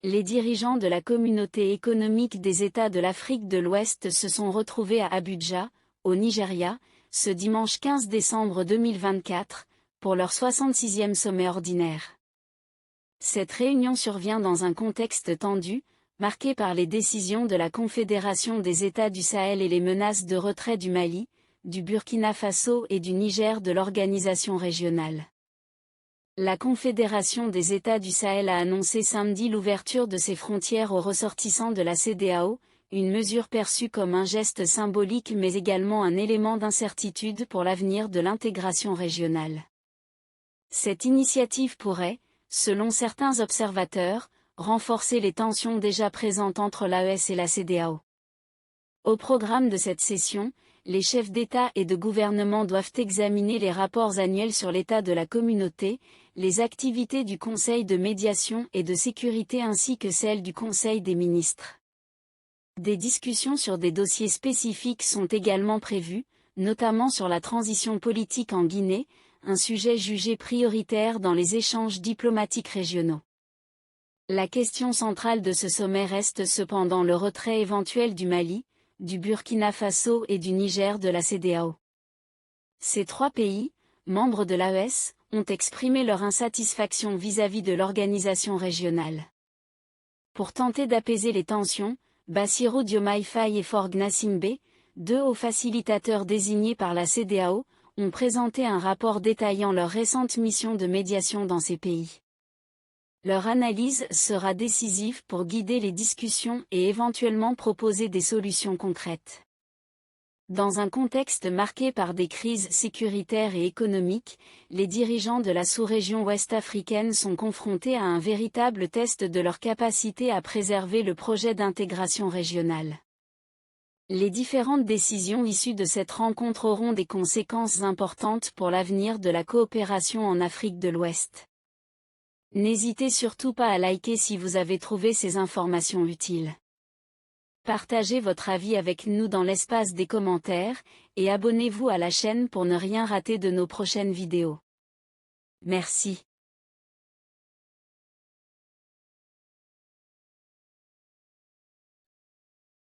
Les dirigeants de la Communauté économique des États de l'Afrique de l'Ouest se sont retrouvés à Abuja, au Nigeria, ce dimanche 15 décembre 2024, pour leur 66e sommet ordinaire. Cette réunion survient dans un contexte tendu, marqué par les décisions de la Confédération des États du Sahel et les menaces de retrait du Mali, du Burkina Faso et du Niger de l'organisation régionale. La Confédération des États du Sahel a annoncé samedi l'ouverture de ses frontières aux ressortissants de la CEDEAO, une mesure perçue comme un geste symbolique mais également un élément d'incertitude pour l'avenir de l'intégration régionale. Cette initiative pourrait, selon certains observateurs, renforcer les tensions déjà présentes entre l'AES et la CEDEAO. Au programme de cette session, les chefs d'État et de gouvernement doivent examiner les rapports annuels sur l'état de la communauté, les activités du Conseil de médiation et de sécurité ainsi que celles du Conseil des ministres. Des discussions sur des dossiers spécifiques sont également prévues, notamment sur la transition politique en Guinée, un sujet jugé prioritaire dans les échanges diplomatiques régionaux. La question centrale de ce sommet reste cependant le retrait éventuel du Mali, du Burkina Faso et du Niger de la CEDEAO. Ces trois pays, membres de l'AES, ont exprimé leur insatisfaction vis-à-vis de l'organisation régionale. Pour tenter d'apaiser les tensions, Bassirou Diomaye Faye et Faure Gnassingbé, deux hauts facilitateurs désignés par la CEDEAO, ont présenté un rapport détaillant leur récente mission de médiation dans ces pays. Leur analyse sera décisive pour guider les discussions et éventuellement proposer des solutions concrètes. Dans un contexte marqué par des crises sécuritaires et économiques, les dirigeants de la sous-région ouest-africaine sont confrontés à un véritable test de leur capacité à préserver le projet d'intégration régionale. Les différentes décisions issues de cette rencontre auront des conséquences importantes pour l'avenir de la coopération en Afrique de l'Ouest. N'hésitez surtout pas à liker si vous avez trouvé ces informations utiles. Partagez votre avis avec nous dans l'espace des commentaires, et abonnez-vous à la chaîne pour ne rien rater de nos prochaines vidéos. Merci.